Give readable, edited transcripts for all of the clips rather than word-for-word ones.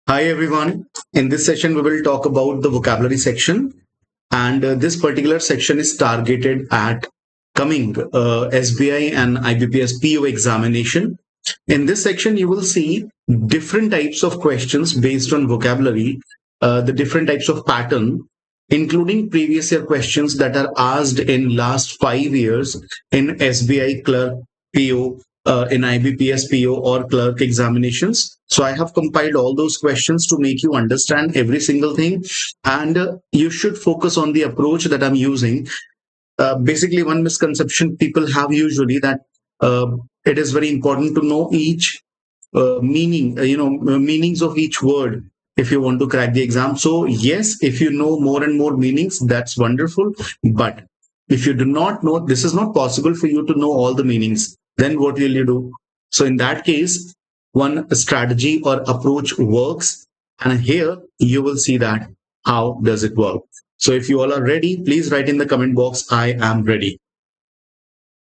Hi everyone. In this session, we will talk about the vocabulary section, and this particular section is targeted at coming SBI and IBPS PO examination. In this section, you will see different types of questions based on vocabulary, the different types of pattern, including previous year questions that are asked in last 5 years in SBI Clerk PO, in IBPS PO or clerk examinations. So I have compiled all those questions to make you understand every single thing, and you should focus on the approach that I'm using. Basically, one misconception people have usually that it is very important to know each meaning, meanings of each word if you want to crack the exam. So yes, if you know more and more meanings, that's wonderful. But if you do not know, this is not possible for you to know all the meanings, then what will you do? So in that case, one strategy or approach works, and here you will see that how does it work. So if you all are ready, please write in the comment box, I am ready.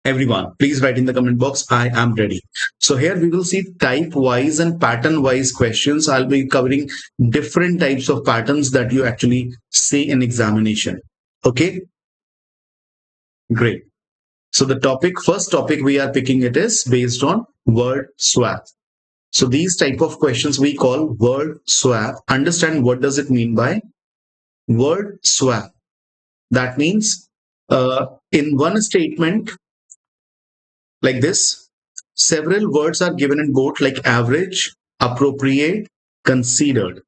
Everyone, please write in the comment box, I am ready. So here we will see type wise and pattern wise questions. I'll be covering different types of patterns that you actually see in examination. Okay, great. So the first topic we are picking, it is based on word swap. So these type of questions we call word swap. Understand what does it mean by word swap? That means in one statement like this, several words are given in both, like average, appropriate, considered,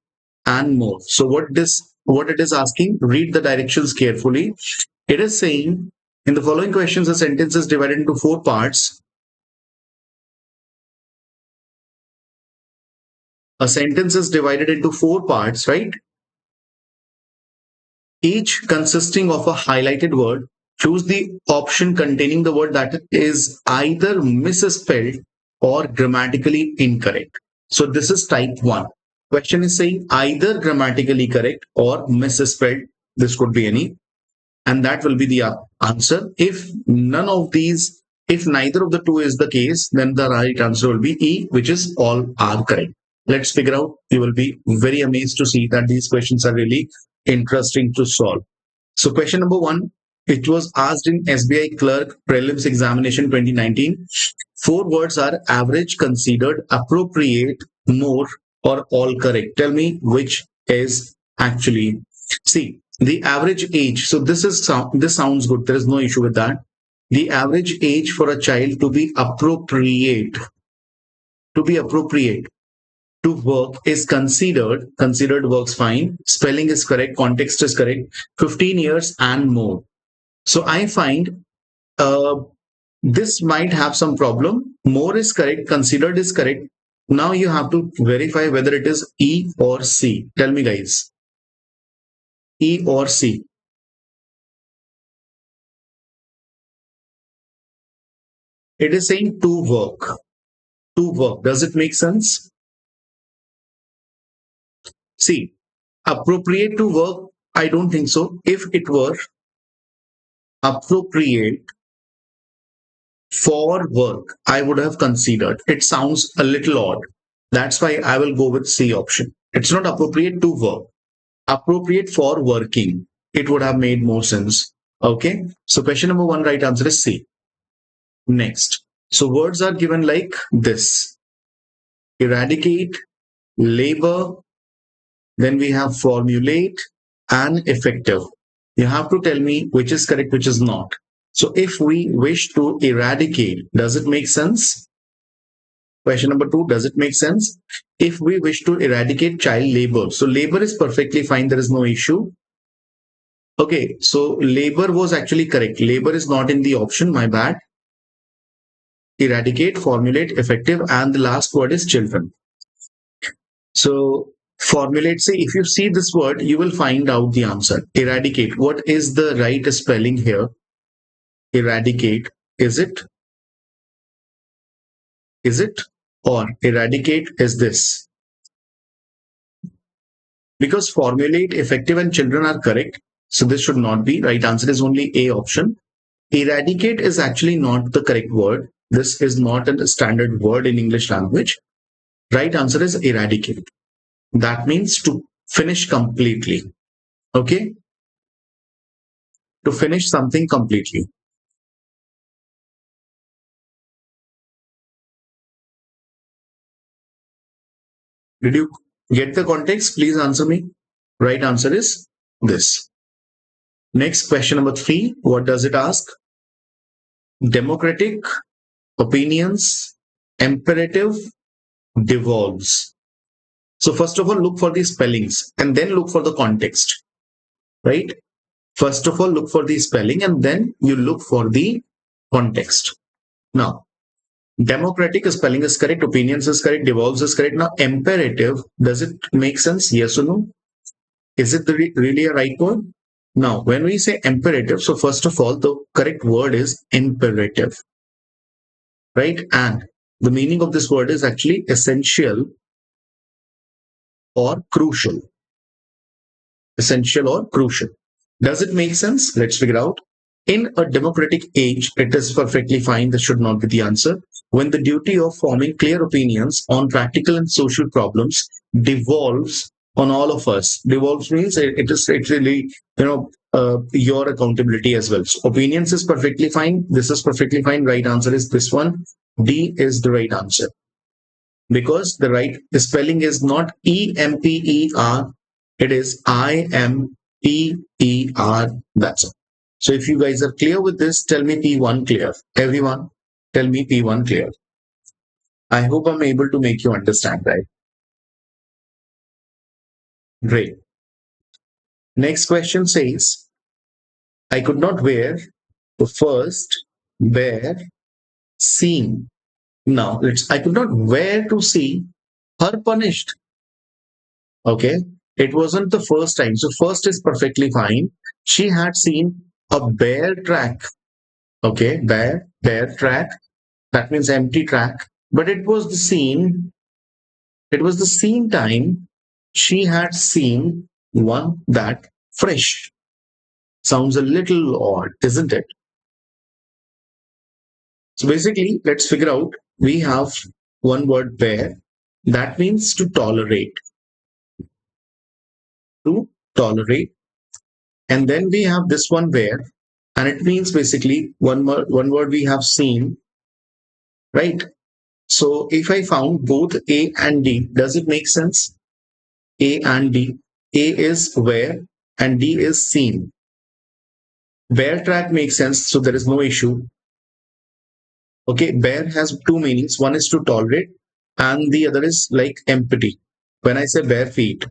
and more. So what it is asking, read the directions carefully. It is saying in the following questions, a sentence is divided into 4 parts. A sentence is divided into 4 parts, right? Each consisting of a highlighted word. Choose the option containing the word that is either misspelled or grammatically incorrect. So this is type 1. Question is saying either grammatically correct or misspelled. This could be any, and that will be the answer. If none of these, if neither of the two is the case, then the right answer will be E, which is all are correct. Let's figure out. You will be very amazed to see that these questions are really interesting to solve. So question number 1, it was asked in SBI Clerk Prelims Examination 2019. 4 words are average, considered, appropriate, more, or all correct. Tell me which is actually. See, the average age. So this sounds good. There is no issue with that. The average age for a child to be appropriate to work is considered. Considered works fine. Spelling is correct. Context is correct. 15 years and more. So I find this might have some problem. More is correct. Considered is correct. Now you have to verify whether it is E or C. Tell me, guys. E or C? It is saying to work. To work. Does it make sense? See, appropriate to work, I don't think so. If it were appropriate for work, I would have considered. It sounds a little odd. That's why I will go with C option. It's not appropriate to work. Appropriate for working. It would have made more sense. Okay. So question number 1, right answer is C. Next. So words are given like this. Eradicate, labor, then we have formulate and effective. You have to tell me which is correct, which is not. So if we wish to eradicate, does it make sense? Question number 2, does it make sense? If we wish to eradicate child labor, so labor is perfectly fine. There is no issue. Okay, so labor was actually correct. Labor is not in the option, my bad. Eradicate, formulate, effective, and the last word is children. So formulate, say if you see this word, you will find out the answer. Eradicate, what is the right spelling here? Eradicate, is it or eradicate is this? Because formulate, effective, and children are correct, so this should not be. Right answer is only A option. Eradicate is actually not the correct word. This is not a standard word in English language. Right answer is eradicate. That means to finish completely. Okay? To finish something completely. Did you get the context? Please answer me. Right answer is this. Next, question number 3. What does it ask? Democratic, opinions, imperative, devolves. So first of all, look for the spellings and then look for the context, right? First of all, look for the spelling and then you look for the context. Now, democratic spelling is correct, opinions is correct, devolves is correct. Now, imperative, does it make sense? Yes or no? Is it really a right word? Now, when we say imperative, so first of all, the correct word is imperative, right? And the meaning of this word is actually essential or crucial. Essential or crucial. Does it make sense? Let's figure out. In a democratic age, it is perfectly fine. This should not be the answer. When the duty of forming clear opinions on practical and social problems devolves on all of us. Devolves means it's really, your accountability as well. So opinions is perfectly fine. This is perfectly fine. Right answer is this one. D is the right answer. Because the right spelling is not EMPER, it is IMPER. That's it. So if you guys are clear with this, tell me P1 clear. Everyone, tell me P1 clear. I hope I'm able to make you understand, right? Great. Next question says, I could not wear the first bear seen. Now, I could not wear to see her punished. Okay. It wasn't the first time. So first is perfectly fine. She had seen a bear track. Okay. Bear track. That means empty track. But it was the same time she had seen one that fresh. Sounds a little odd, isn't it? So basically, let's figure out. We have one word bear. That means to tolerate. To tolerate. And then we have this one where, and it means basically one word we have seen, right? So if I found both A and D, does it make sense? A and D. A is where and D is seen. Bear track makes sense, so there is no issue. Okay, bear has two meanings. One is to tolerate, and the other is like empty. When I say bare feet,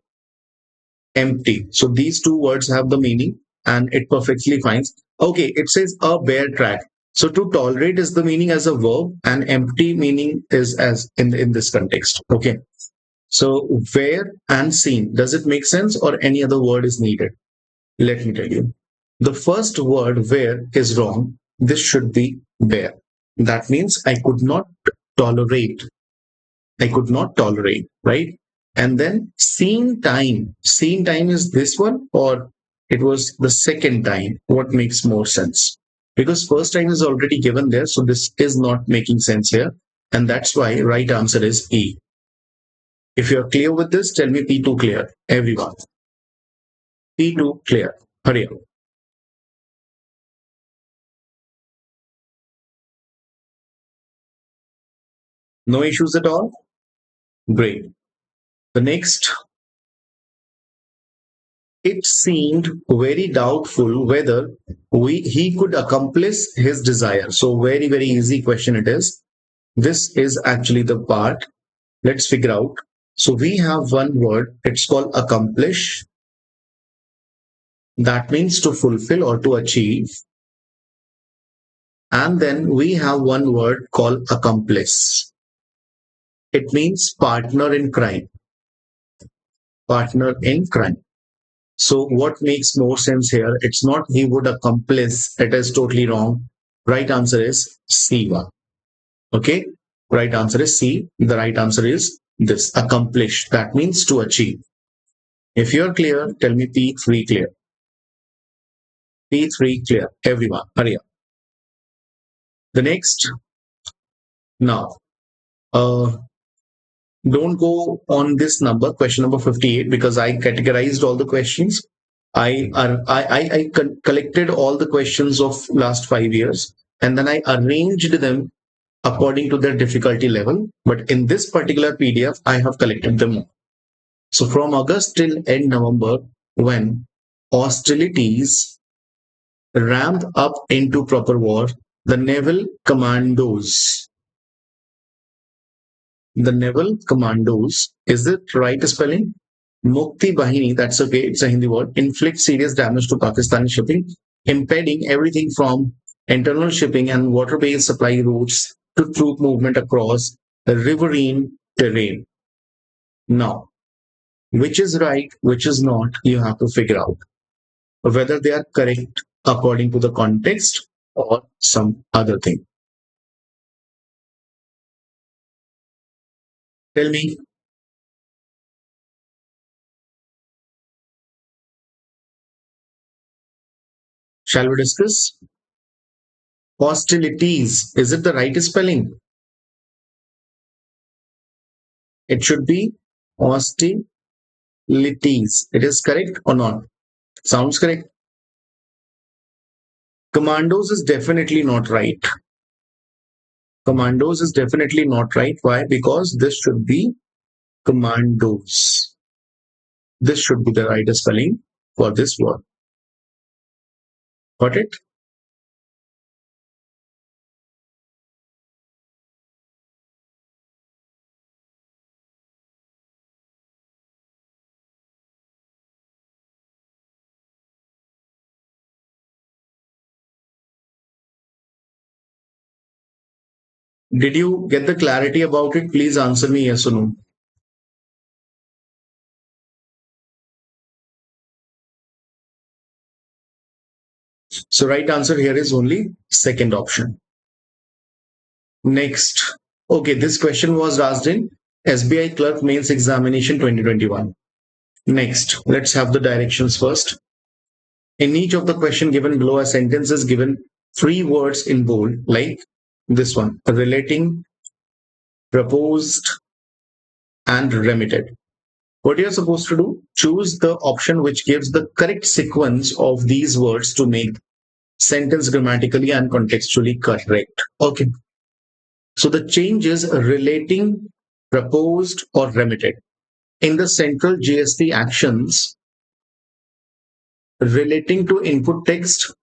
empty. So these two words have the meaning and it perfectly finds. Okay, it says a bear track. So to tolerate is the meaning as a verb and empty meaning is as in this context. Okay. So where and seen, does it make sense or any other word is needed? Let me tell you. The first word where is wrong. This should be where. That means I could not tolerate. I could not tolerate, right? And then seen time. Seen time is this one or it was the second time? What makes more sense? Because first time is already given there. So this is not making sense here. And that's why right answer is E. If you're clear with this, tell me P2 clear. Everyone. P2 clear. Hurry up. No issues at all? Great. The next, it seemed very doubtful whether he could accomplish his desire. So very, very easy question it is. This is actually the part. Let's figure out. So we have one word. It's called accomplish. That means to fulfill or to achieve. And then we have one word called accomplice. It means partner in crime. Partner in crime. So what makes more sense here? It's not he would accomplish. It is totally wrong. Right answer is C one. Okay. Right answer is C. The right answer is this, accomplish. That means to achieve. If you're clear, tell me P3 clear. P3 clear. Everyone, hurry up. The next. Now, Don't go on this number, question number 58, because I categorized all the questions. I collected all the questions of last 5 years, and then I arranged them according to their difficulty level. But in this particular PDF, I have collected them all. So from August till end November, when hostilities ramped up into proper war, the naval commandos, is it right spelling? Mukti Bahini, that's okay, it's a Hindi word, inflict serious damage to Pakistani shipping, impeding everything from internal shipping and water-based supply routes to troop movement across riverine terrain. Now, which is right, which is not, you have to figure out whether they are correct according to the context or some other thing. Tell me, shall we discuss? Hostilities, is it the right spelling? It should be hostilities. It is correct or not? Sounds correct. Commandos is definitely not right. Commandos is definitely not right. Why? Because this should be commandos. This should be the right spelling for this word. Got it? Did you get the clarity about it? Please answer me yes or no. So right answer here is only second option. Next. Okay, this question was asked in SBI Clerk Mains Examination 2021. Next, let's have the directions first. In each of the question given below, a sentence is given three words in bold, like this one, relating, proposed, and remitted. What you're supposed to do, choose the option which gives the correct sequence of these words to make sentence grammatically and contextually correct. Okay. So the change is relating, proposed, or remitted. In the central GST actions, relating to input text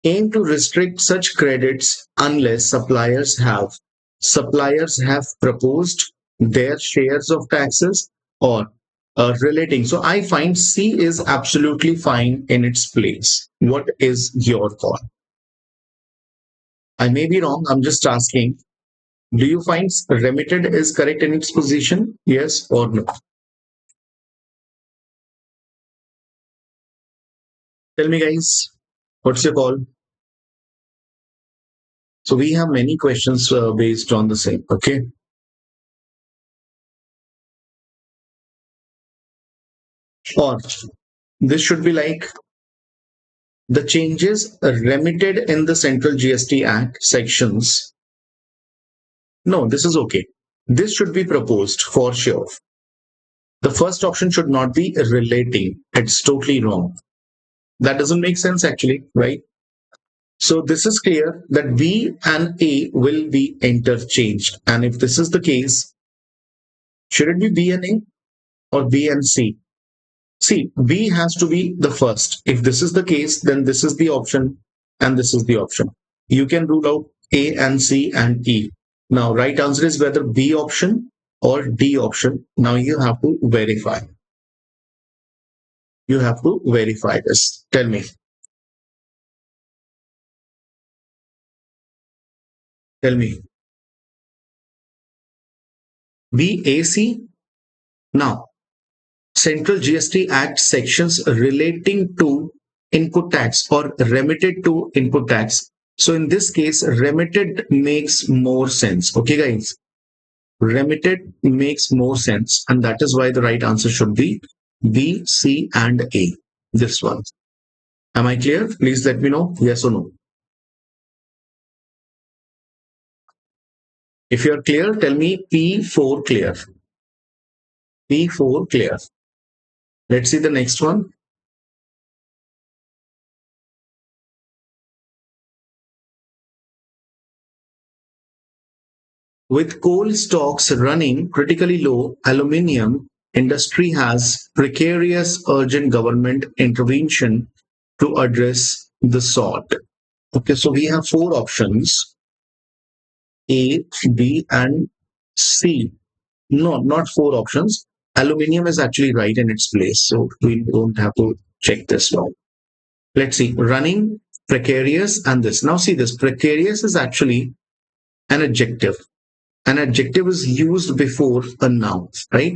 aim to restrict such credits unless suppliers have proposed their shares of taxes or relating. So I find C is absolutely fine in its place. What is your call? I may be wrong. I'm just asking. Do you find remitted is correct in its position? Yes or no? Tell me, guys. What's your call? So we have many questions based on the same. Okay. Or this should be like the changes remitted in the Central GST Act sections. No, this is okay. This should be proposed for sure. The first option should not be relating. It's totally wrong. That doesn't make sense actually, right? So this is clear that B and A will be interchanged. And if this is the case, should it be B and A or B and C? See, B has to be the first. If this is the case, then this is the option and this is the option. You can rule out A and C and E. Now, right answer is whether B option or D option. Now you have to verify. You have to verify this. Tell me. Tell me. BAC? Now, Central GST Act sections relating to input tax or remitted to input tax. So in this case, remitted makes more sense. Okay, guys. Remitted makes more sense. And that is why the right answer should be B, C, and A. This one. Am I clear? Please let me know. Yes or no. If you're clear, tell me P4 clear. P4 clear. Let's see the next one. With coal stocks running critically low, aluminium industry has precarious urgent government intervention to address the sort. Okay, so we have four options: A, B, and C. No, not four options. Aluminium is actually right in its place, so we don't have to check this now. Let's see. Running, precarious, and this. Now see this. Precarious is actually an adjective. An adjective is used before a noun, right?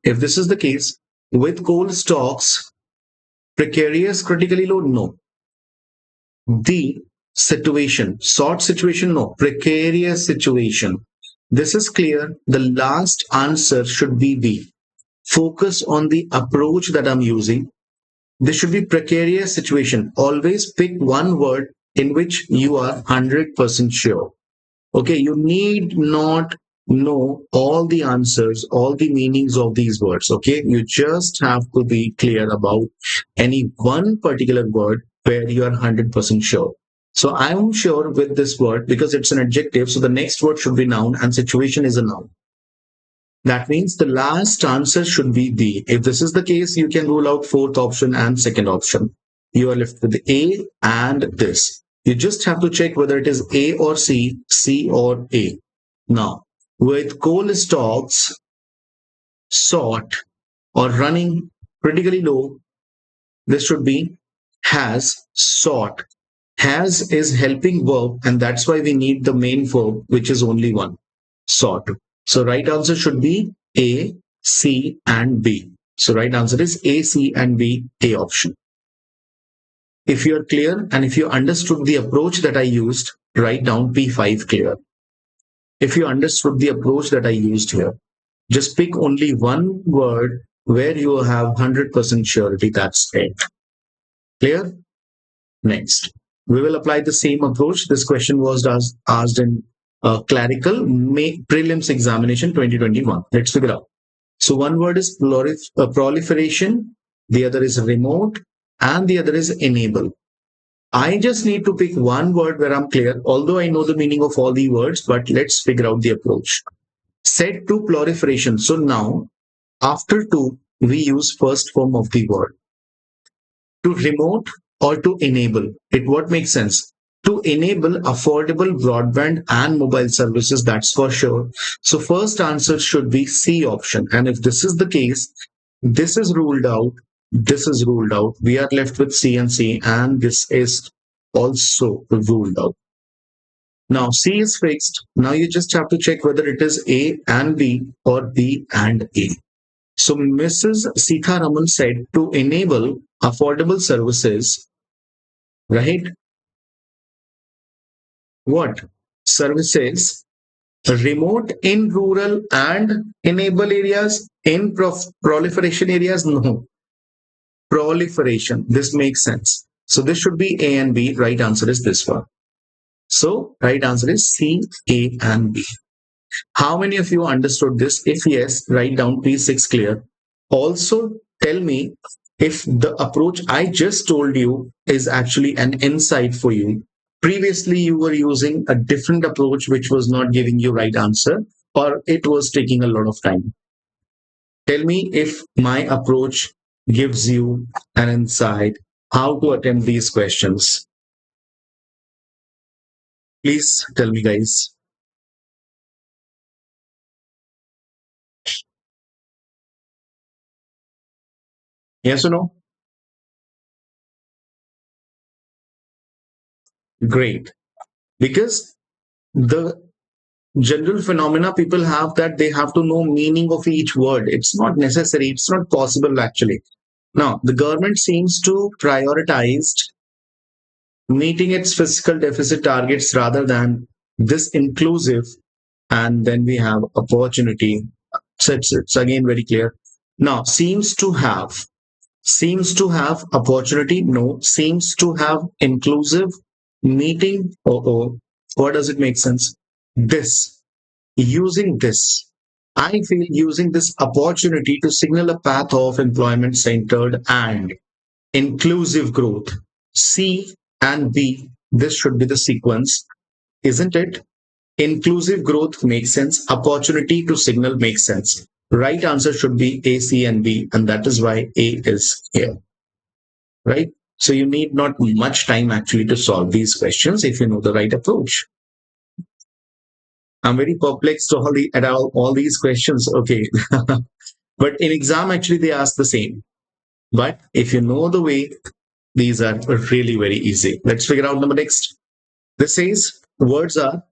If this is the case, with coal stocks, precarious, critically low, no. The situation, sort situation, no. Precarious situation. This is clear. The last answer should be B. Focus on the approach that I'm using. This should be precarious situation. Always pick one word in which you are 100% sure. Okay, you need not know all the answers, all the meanings of these words. Okay, you just have to be clear about any one particular word where you are 100% sure. So I'm sure with this word because it's an adjective. So the next word should be noun and situation is a noun. That means the last answer should be B. If this is the case, you can rule out fourth option and second option. You are left with A and this. You just have to check whether it is A or C, C or A. Now, with coal stocks, sort, or running critically low, this should be has, sort. Has is helping verb, and that's why we need the main verb, which is only one, sort. So right answer should be A, C, and B. So right answer is A, C, and B, A option. If you are clear and if you understood the approach that I used, write down P5 clear. If you understood the approach that I used here, just pick only one word where you have 100% surety. That's it. Clear? Next, we will apply the same approach. This question was asked in clerical prelims examination 2021. Let's figure out. So one word is proliferation, the other is remote, and the other is enable. I just need to pick one word where I'm clear, although I know the meaning of all the words, but let's figure out the approach. Set to proliferation. So now, after to, we use first form of the word. To remote or to enable, it what makes sense? To enable affordable broadband and mobile services, that's for sure. So first answer should be C option. And if this is the case, this is ruled out. This is ruled out. We are left with C and C, and this is also ruled out. Now C is fixed. Now you just have to check whether it is A and B or B and A. So Mrs. Sita Raman said to enable affordable services, right? What? Services remote in rural and enable areas, in proliferation areas? No. Proliferation. This makes sense. So this should be A and B. Right answer is this one. So right answer is C, A, and B. How many of you understood this? If yes, write down P6 clear. Also tell me if the approach I just told you is actually an insight for you. Previously, you were using a different approach which was not giving you right answer, or it was taking a lot of time. Tell me if my approach gives you an insight how to attempt these questions. Please tell me, guys. Yes or no? Great. Because the general phenomena people have that they have to know meaning of each word. It's not necessary. It's not possible actually. Now, the government seems to prioritize meeting its fiscal deficit targets rather than this inclusive. And then we have opportunity. So it's again very clear. Now, seems to have opportunity. No, seems to have inclusive meeting. Oh, what does it make sense? This. Using this, I feel using this opportunity to signal a path of employment centered and inclusive growth. C and B, this should be the sequence, isn't it? Inclusive growth makes sense. Opportunity to signal makes sense. Right answer should be A, C, and B, and that is why A is here, right? So you need not much time actually to solve these questions if you know the right approach. I'm very perplexed to all these questions. Okay. But in exam, actually, they ask the same. But if you know the way, these are really very easy. Let's figure out number next. This says words are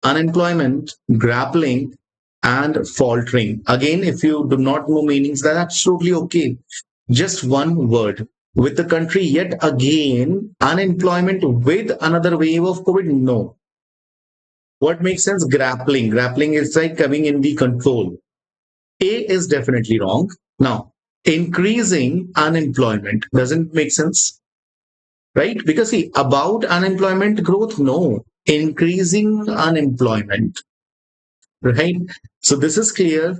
unemployment, grappling, and faltering. Again, if you do not know meanings, that's absolutely okay. Just one word. With the country yet again, unemployment with another wave of COVID? No. What makes sense? Grappling. Grappling is like coming in the control. A is definitely wrong. Now, increasing unemployment doesn't make sense, right? Because see, about unemployment growth, no. Increasing unemployment, right? So this is clear.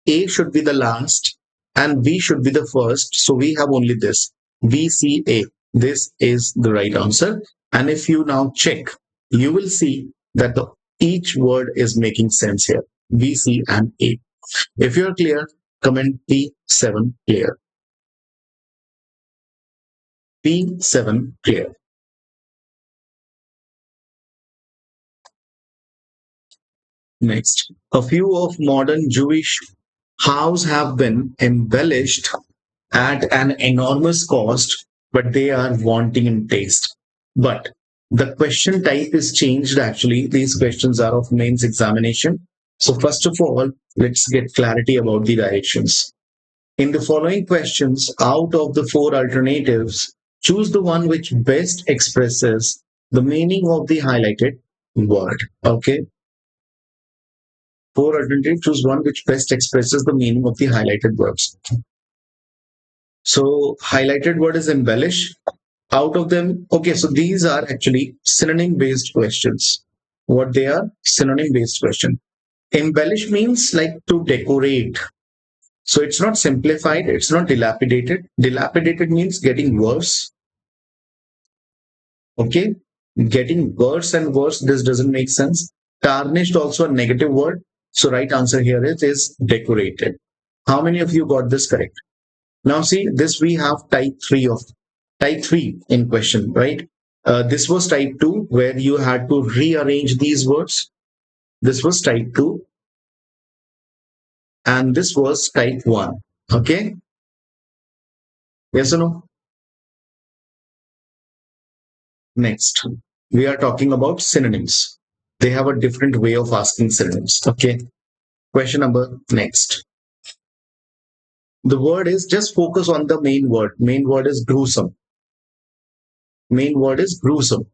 A should be the last and B should be the first. So we have only this. VCA. This is the right answer. And if you now check, you will see that each word is making sense here. B, C, and A. If you're clear, comment P7 clear. P7 clear. Next, a few of modern Jewish houses have been embellished at an enormous cost, but they are wanting in taste. But the question type is changed actually. These questions are of mains examination. So first of all, let's get clarity about the directions. In the following questions, out of the four alternatives, choose the one which best expresses the meaning of the highlighted word. Okay. Four alternatives, choose one which best expresses the meaning of the highlighted words. So highlighted word is embellish. Out of them, okay, so these are actually synonym based questions. What they are? Synonym based question. Embellish means like to decorate. So it's not simplified, it's not dilapidated. Dilapidated means getting worse. Okay, getting worse and worse. This doesn't make sense. Tarnished, also a negative word. So right answer here is decorated. How many of you got this correct? Now see, this we have type 3 in question, right? This was type 2 where you had to rearrange these words. This was type 2 and this was type 1. Okay. Yes or no? Next, we are talking about synonyms. They have a different way of asking synonyms. Okay. Question number next. The word is, just focus on the main word. Main word is gruesome. Main word is gruesome.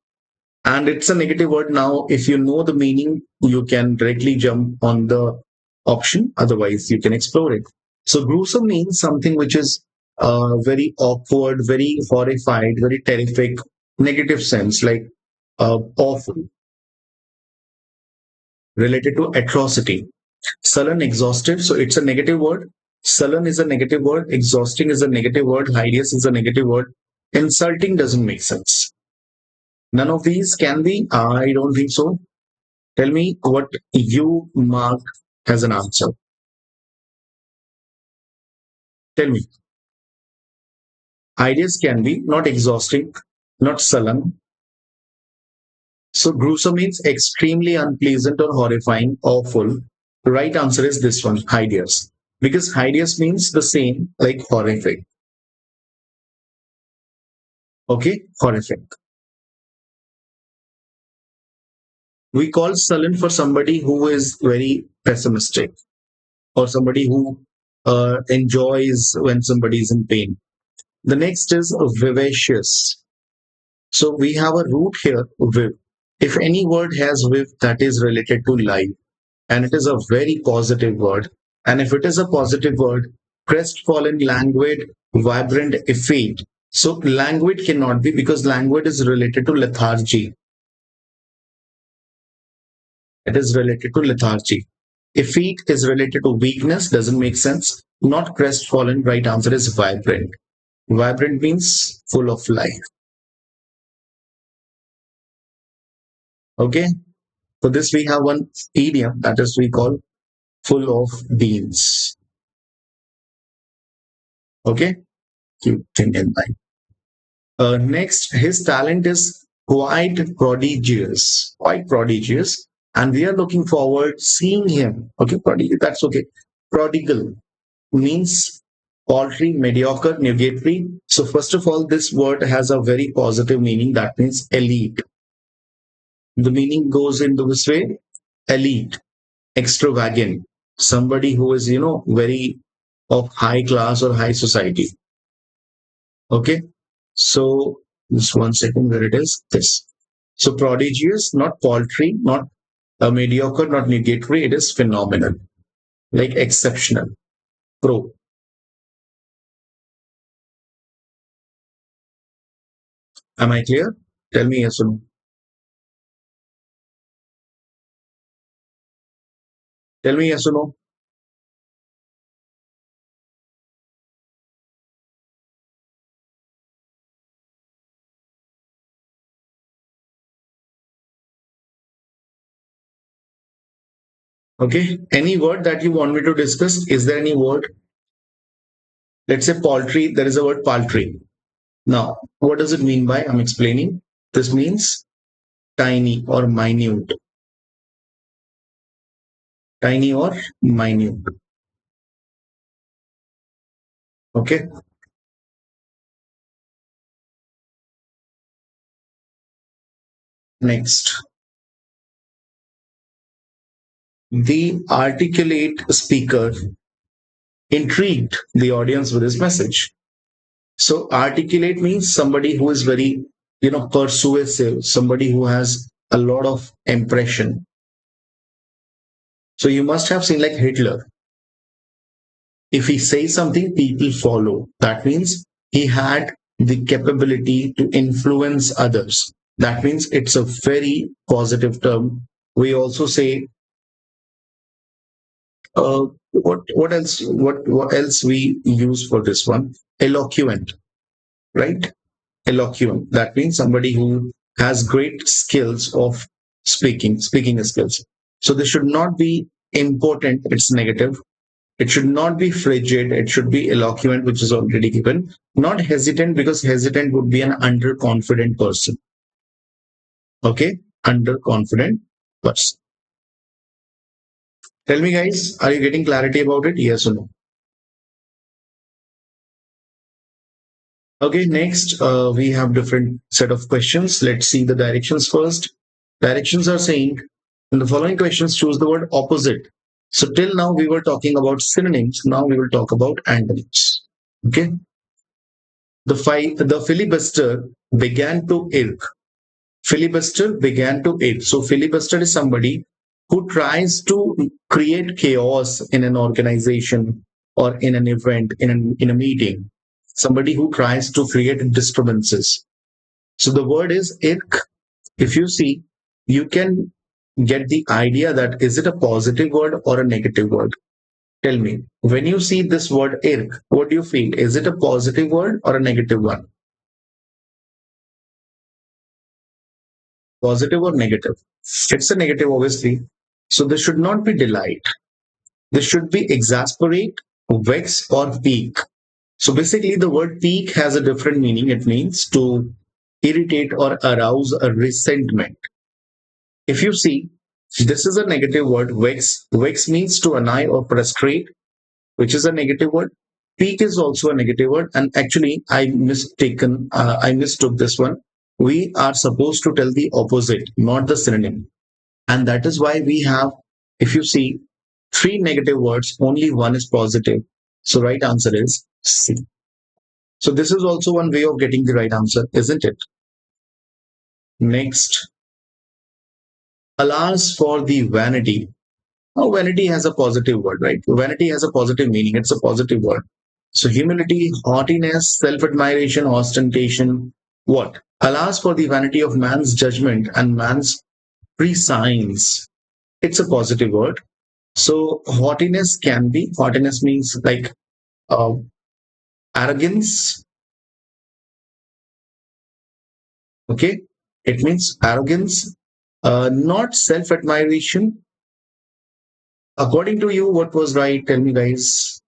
And it's a negative word. Now, if you know the meaning, you can directly jump on the option. Otherwise, you can explore it. So gruesome means something which is very awkward, very horrified, very terrific, negative sense, like awful, related to atrocity. Sullen, exhaustive. So it's a negative word. Sullen is a negative word. Exhausting is a negative word. Hideous is a negative word. Insulting doesn't make sense. None of these can be. I don't think so. Tell me what you mark as an answer. Tell me. Ideas can be not exhausting, not sullen. So gruesome means extremely unpleasant or horrifying, awful. The right answer is this one, hideous. Because hideous means the same like horrific. Okay, horrific. We call sullen for somebody who is very pessimistic or somebody who enjoys when somebody is in pain. The next is vivacious. So we have a root here, viv. If any word has viv, that is related to life, and it is a very positive word. And if it is a positive word, crestfallen, languid, vibrant, effete. So languid cannot be because languid is related to lethargy. It is related to lethargy. Effete is related to weakness, doesn't make sense. Not crestfallen, right answer is vibrant. Vibrant means full of life. Okay, for this we have one idiom that is we call full of beans. Okay, keep thing in mind. Next, his talent is quite prodigious, and we are looking forward seeing him. Okay, that's okay. Prodigal means paltry, mediocre, nugatory. So first of all, this word has a very positive meaning. That means elite. The meaning goes into this way: elite, extravagant, somebody who is very of high class or high society. Okay, so just one second, where it is this. So prodigious, not paltry, not mediocre, not nugatory. It is phenomenal, like exceptional, pro. Am I clear? Tell me yes or no. Tell me yes or no. Okay. Any word that you want me to discuss? Is there any word? Let's say paltry. There is a word paltry. Now, what does it mean by? I'm explaining. This means tiny or minute. Tiny or minute. Okay. Next, the articulate speaker intrigued the audience with his message. So articulate means somebody who is very, persuasive, somebody who has a lot of impression. So you must have seen like Hitler. If he says something, people follow. That means he had the capability to influence others. That means it's a very positive term. We also say, what else? What else we use for this one? Eloquent, right? Eloquent. That means somebody who has great skills of speaking skills. So this should not be important. It's negative. It should not be frigid. It should be eloquent, which is already given. Not hesitant, because hesitant would be an underconfident person. Okay? Underconfident person. Tell me, guys, are you getting clarity about it? Yes or no? Okay, next, we have different set of questions. Let's see the directions first. Directions are saying, in the following questions, choose the word opposite. So till now, we were talking about synonyms. Now we will talk about antonyms. Okay? The filibuster began to irk. Filibuster began to irk. So filibuster is somebody who tries to create chaos in an organization or in an event, in a meeting. Somebody who tries to create disturbances. So the word is irk. If you see, you can get the idea that is it a positive word or a negative word? Tell me, when you see this word irk, what do you feel? Is it a positive word or a negative one? Positive or negative? It's a negative, obviously. So this should not be delight. This should be exasperate, vex, or pique. So basically, the word pique has a different meaning. It means to irritate or arouse a resentment. If you see, this is a negative word, vex. Vex means to annoy or frustrate, which is a negative word. Peak is also a negative word. And actually, I mistook this one. We are supposed to tell the opposite, not the synonym. And that is why we have, if you see, three negative words, only one is positive. So right answer is C. So this is also one way of getting the right answer, isn't it? Next, alas for the vanity. Now, vanity has a positive word, right? Vanity has a positive meaning. It's a positive word. So humility, haughtiness, self-admiration, ostentation. What? Alas for the vanity of man's judgment and man's prescience. It's a positive word. So haughtiness means like uh, arrogance. Okay, it means arrogance, not self-admiration. According to you, what was right? Tell me, guys.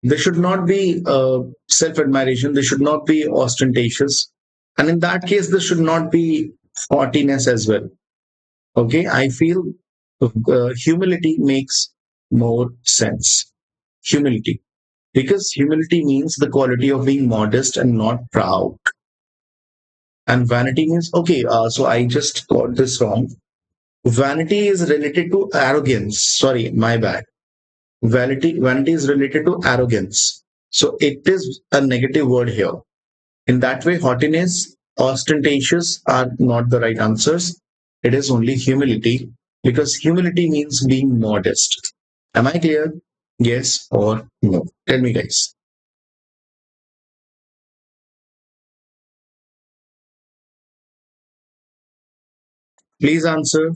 There should not be self-admiration. There should not be ostentatious, and in that case, there should not be haughtiness as well. Okay, I feel humility makes more sense. Humility, because humility means the quality of being modest and not proud. And vanity means, okay, so I just got this wrong. Vanity is related to arrogance. Sorry, my bad. Vanity is related to arrogance. So it is a negative word here. In that way, haughtiness, ostentatious are not the right answers. It is only humility, because humility means being modest. Am I clear? Yes or no? Tell me, guys. Please answer.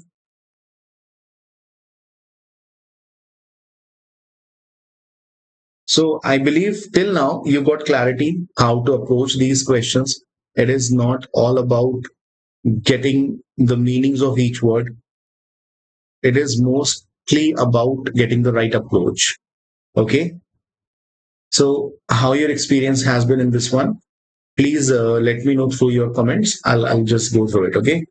So I believe till now you got clarity how to approach these questions. It is not all about getting the meanings of each word. It is mostly about getting the right approach. Okay. So how your experience has been in this one? Please let me know through your comments. I'll just go through it. Okay.